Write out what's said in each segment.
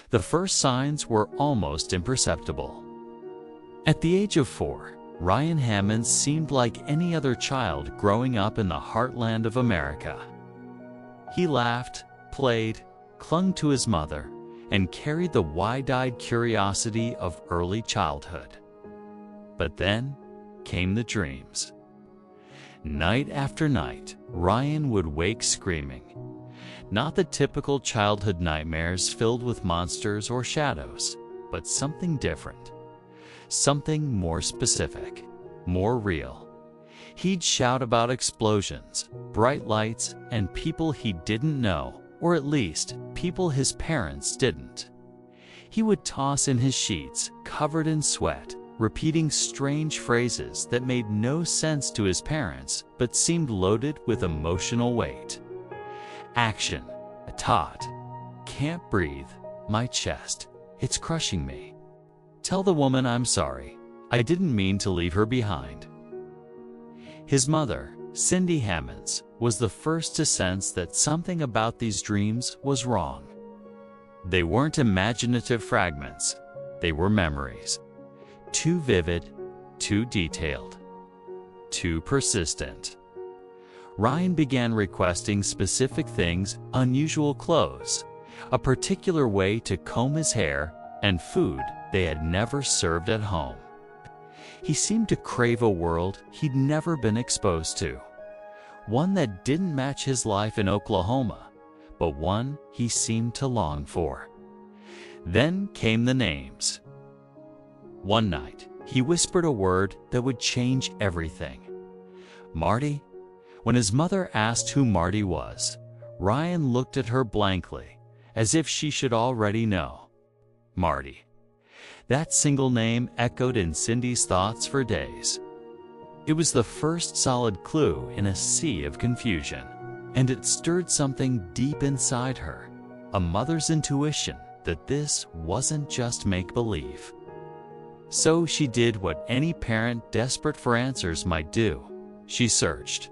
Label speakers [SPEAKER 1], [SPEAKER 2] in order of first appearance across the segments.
[SPEAKER 1] The first signs were almost imperceptible. At the age of 4, Ryan Hammons seemed like any other child growing up in the heartland of America. He laughed, played, clung to his mother, and carried the wide-eyed curiosity of early childhood. But then came the dreams. Night after night, Ryan would wake screaming. Not the typical childhood nightmares filled with monsters or shadows, but something different. Something more specific, more real. He'd shout about explosions, bright lights, and people he didn't know, or at least people his parents didn't. He would toss in his sheets, covered in sweat, repeating strange phrases that made no sense to his parents but seemed loaded with emotional weight. Action, a tot, can't breathe, my chest, it's crushing me. Tell the woman I'm sorry, I didn't mean to leave her behind. His mother, Cindy Hammons, was the first to sense that something about these dreams was wrong. They weren't imaginative fragments, they were memories. Too vivid, too detailed, too persistent. Ryan began requesting specific things, unusual clothes, a particular way to comb his hair, and food they had never served at home. He seemed to crave a world he'd never been exposed to. One that didn't match his life in Oklahoma, but one he seemed to long for. Then came the names. One night, he whispered a word that would change everything. Marty? When his mother asked who Marty was, Ryan looked at her blankly, as if she should already know. Marty. That single name echoed in Cindy's thoughts for days. It was the first solid clue in a sea of confusion, and it stirred something deep inside her, a mother's intuition that this wasn't just make-believe. So she did what any parent desperate for answers might do. She searched.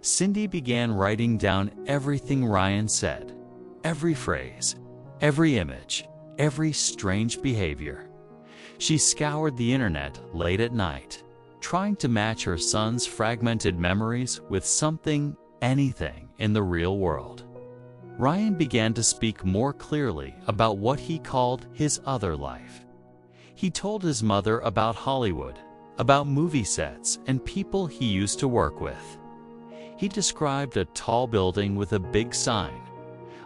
[SPEAKER 1] Cindy began writing down everything Ryan said, every phrase, every image, every strange behavior. She scoured the internet late at night, trying to match her son's fragmented memories with something, anything in the real world. Ryan began to speak more clearly about what he called his other life. He told his mother about Hollywood, about movie sets and people he used to work with. He described a tall building with a big sign,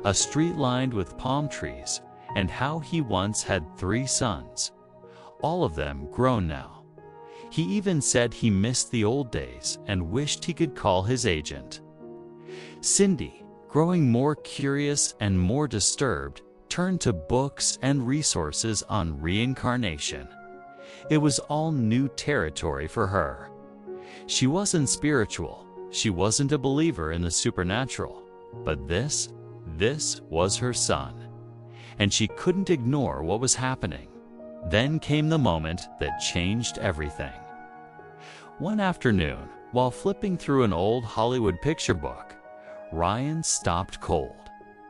[SPEAKER 1] a street lined with palm trees, and how he once had 3 sons, all of them grown now. He even said he missed the old days and wished he could call his agent. Cindy, growing more curious and more disturbed, turned to books and resources on reincarnation. It was all new territory for her. She wasn't spiritual, she wasn't a believer in the supernatural, but this was her son. And she couldn't ignore what was happening. Then came the moment that changed everything. One afternoon, while flipping through an old Hollywood picture book, Ryan stopped cold.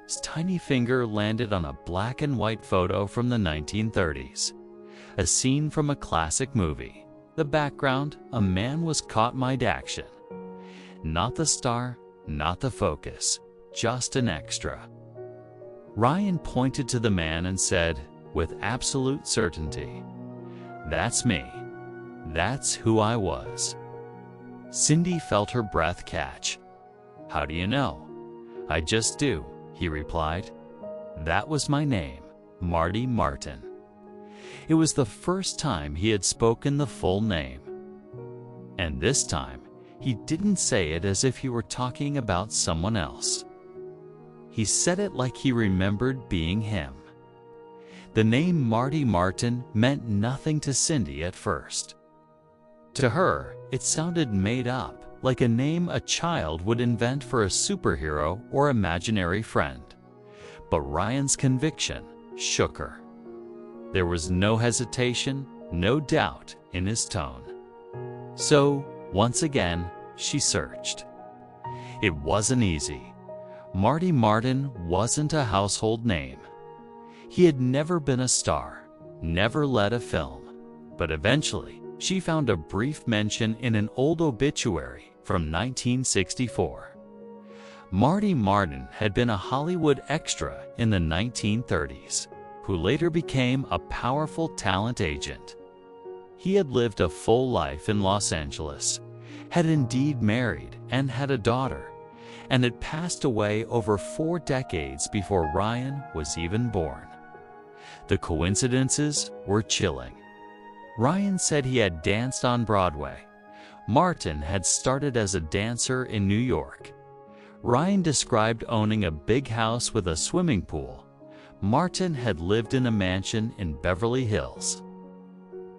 [SPEAKER 1] His tiny finger landed on a black and white photo from the 1930s. A scene from a classic movie. The background, a man was caught mid-action. Not the star, not the focus, just an extra. Ryan pointed to the man and said, with absolute certainty, "That's me. That's who I was." Cindy felt her breath catch. "How do you know?" "I just do," he replied. "That was my name, Marty Martin." It was the first time he had spoken the full name. And this time, he didn't say it as if he were talking about someone else. He said it like he remembered being him. The name Marty Martin meant nothing to Cindy at first. To her, it sounded made up, like a name a child would invent for a superhero or imaginary friend. But Ryan's conviction shook her. There was no hesitation, no doubt in his tone. So, once again, she searched. It wasn't easy. Marty Martin wasn't a household name. He had never been a star, never led a film, but eventually she found a brief mention in an old obituary from 1964. Marty Martin had been a Hollywood extra in the 1930s, who later became a powerful talent agent. He had lived a full life in Los Angeles, had indeed married and had a daughter, and had passed away over 4 decades before Ryan was even born. The coincidences were chilling. Ryan said he had danced on Broadway. Martin had started as a dancer in New York. Ryan described owning a big house with a swimming pool. Martin had lived in a mansion in Beverly Hills.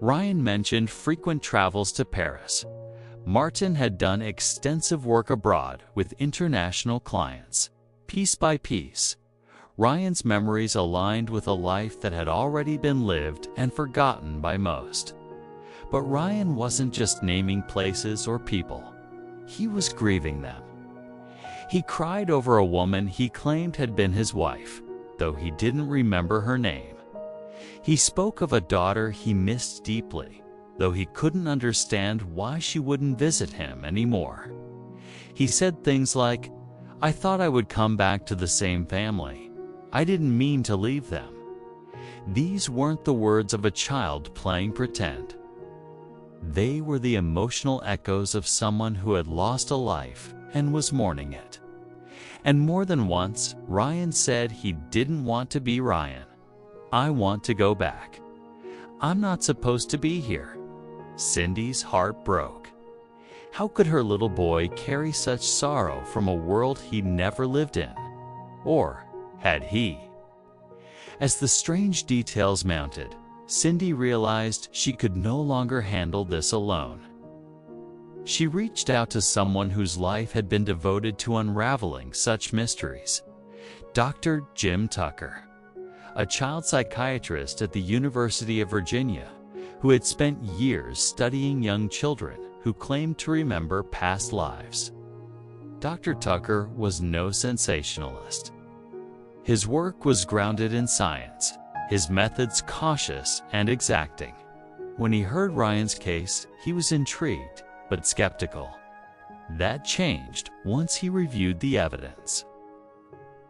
[SPEAKER 1] Ryan mentioned frequent travels to Paris. Martin had done extensive work abroad with international clients. Piece by piece, Ryan's memories aligned with a life that had already been lived and forgotten by most. But Ryan wasn't just naming places or people. He was grieving them. He cried over a woman he claimed had been his wife, though he didn't remember her name. He spoke of a daughter he missed deeply, though he couldn't understand why she wouldn't visit him anymore. He said things like, "I thought I would come back to the same family. I didn't mean to leave them." These weren't the words of a child playing pretend. They were the emotional echoes of someone who had lost a life and was mourning it. And more than once, Ryan said he didn't want to be Ryan. "I want to go back. I'm not supposed to be here." Cindy's heart broke. How could her little boy carry such sorrow from a world he never lived in? Or had he? As the strange details mounted, Cindy realized she could no longer handle this alone. She reached out to someone whose life had been devoted to unraveling such mysteries, Dr. Jim Tucker, a child psychiatrist at the University of Virginia who had spent years studying young children who claimed to remember past lives. Dr. Tucker was no sensationalist. His work was grounded in science, his methods cautious and exacting. When he heard Ryan's case, he was intrigued but skeptical. That changed once he reviewed the evidence.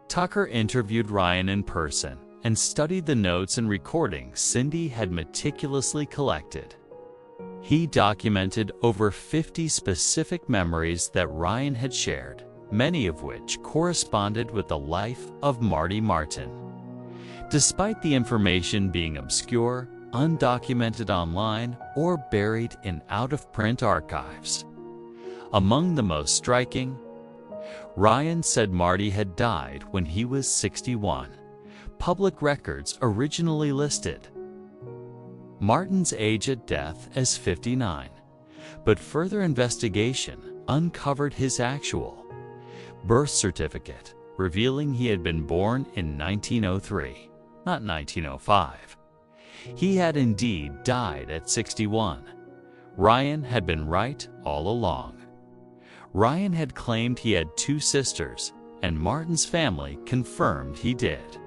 [SPEAKER 1] Tucker interviewed Ryan in person and studied the notes and recordings Cindy had meticulously collected. He documented over 50 specific memories that Ryan had shared, many of which corresponded with the life of Marty Martin. Despite the information being obscure, undocumented online, or buried in out-of-print archives. Among the most striking, Ryan said Marty had died when he was 61. Public records originally listed Martin's age at death as 59, but further investigation uncovered his actual birth certificate, revealing he had been born in 1903, not 1905. He had indeed died at 61. Ryan had been right all along. Ryan had claimed he had 2 sisters, and Martin's family confirmed he did.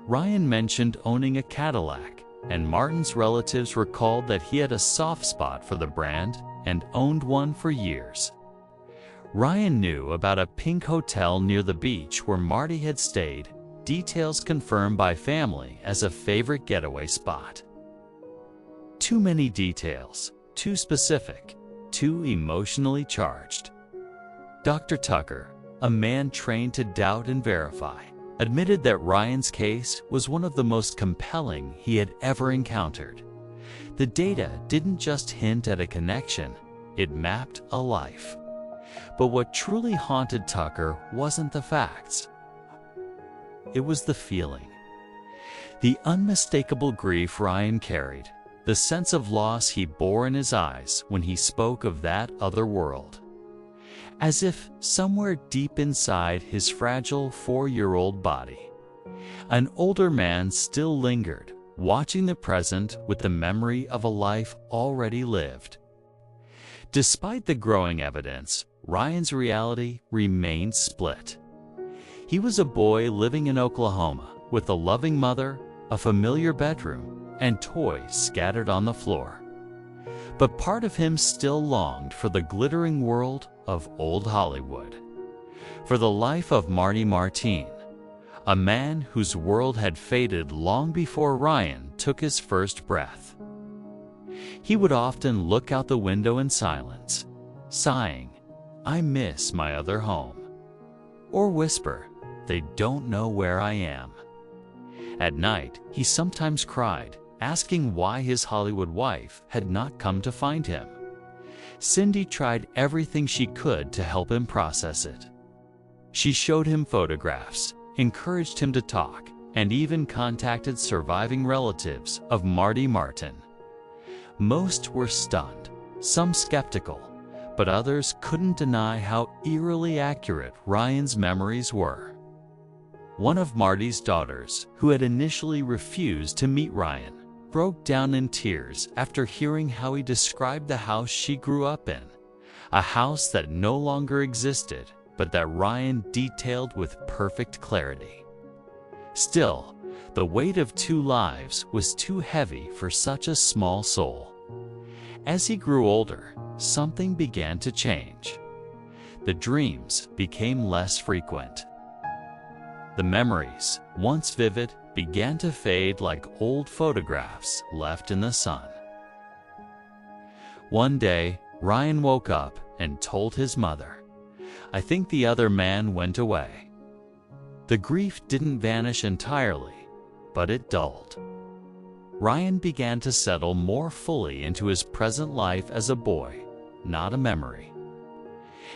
[SPEAKER 1] Ryan mentioned owning a Cadillac, and Martin's relatives recalled that he had a soft spot for the brand and owned one for years. Ryan knew about a pink hotel near the beach where Marty had stayed, details confirmed by family as a favorite getaway spot. Too many details, too specific, too emotionally charged. Dr. Tucker, a man trained to doubt and verify, admitted that Ryan's case was one of the most compelling he had ever encountered. The data didn't just hint at a connection, it mapped a life. But what truly haunted Tucker wasn't the facts. It was the feeling. The unmistakable grief Ryan carried, the sense of loss he bore in his eyes when he spoke of that other world. As if somewhere deep inside his fragile 4-year-old body, an older man still lingered, watching the present with the memory of a life already lived. Despite the growing evidence, Ryan's reality remained split. He was a boy living in Oklahoma with a loving mother a familiar bedroom, and toys scattered on the floor. But part of him still longed for the glittering world of old Hollywood, for the life of Marty Martin, a man whose world had faded long before Ryan took his first breath. He would often look out the window in silence, sighing, "I miss my other home," or whisper, "They don't know where I am." At night, he sometimes cried, asking why his Hollywood wife had not come to find him. Cindy tried everything she could to help him process it. She showed him photographs, encouraged him to talk, and even contacted surviving relatives of Marty Martin. Most were stunned, some skeptical, but others couldn't deny how eerily accurate Ryan's memories were. One of Marty's daughters, who had initially refused to meet Ryan, broke down in tears after hearing how he described the house she grew up in, a house that no longer existed, but that Ryan detailed with perfect clarity. Still, the weight of 2 lives was too heavy for such a small soul. As he grew older, something began to change. The dreams became less frequent. The memories, once vivid, began to fade like old photographs left in the sun. One day, Ryan woke up and told his mother, "I think the other man went away." The grief didn't vanish entirely, but it dulled. Ryan began to settle more fully into his present life as a boy, not a memory.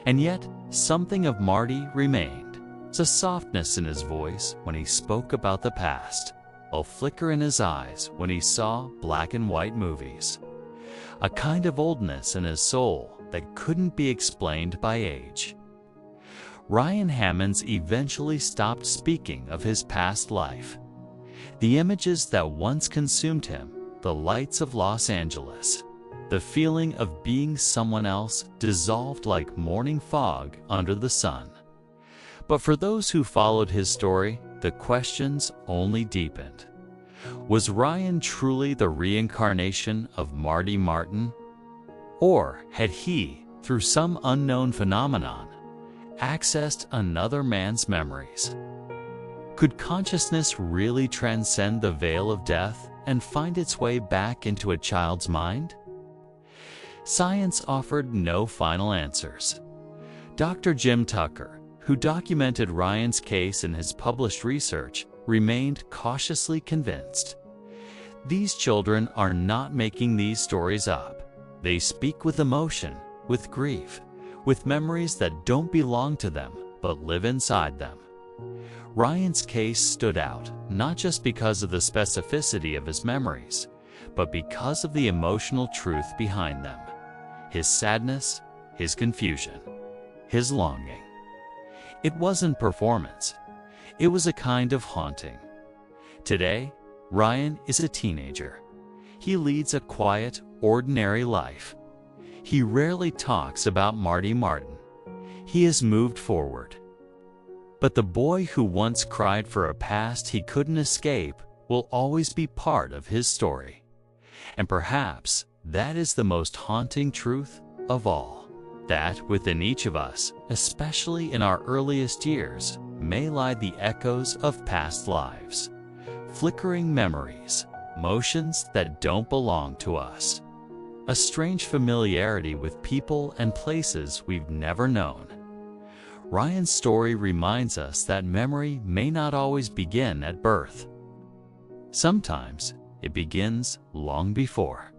[SPEAKER 1] And yet, something of Marty remained. A softness in his voice when he spoke about the past, a flicker in his eyes when he saw black and white movies, a kind of oldness in his soul that couldn't be explained by age. Ryan Hammons eventually stopped speaking of his past life. The images that once consumed him, the lights of Los Angeles, the feeling of being someone else, dissolved like morning fog under the sun. But for those who followed his story, the questions only deepened. Was Ryan truly the reincarnation of Marty Martin? Or had he, through some unknown phenomenon, accessed another man's memories? Could consciousness really transcend the veil of death and find its way back into a child's mind? Science offered no final answers. Dr. Jim Tucker, who documented Ryan's case in his published research, remained cautiously convinced. These children are not making these stories up. They speak with emotion, with grief, with memories that don't belong to them, but live inside them. Ryan's case stood out, not just because of the specificity of his memories, but because of the emotional truth behind them. His sadness, his confusion, his longing. It wasn't performance. It was a kind of haunting. Today, Ryan is a teenager. He leads a quiet, ordinary life. He rarely talks about Marty Martin. He has moved forward. But the boy who once cried for a past he couldn't escape will always be part of his story. And perhaps that is the most haunting truth of all. That within each of us, especially in our earliest years, may lie the echoes of past lives, flickering memories, motions that don't belong to us, a strange familiarity with people and places we've never known. Ryan's story reminds us that memory may not always begin at birth. Sometimes it begins long before.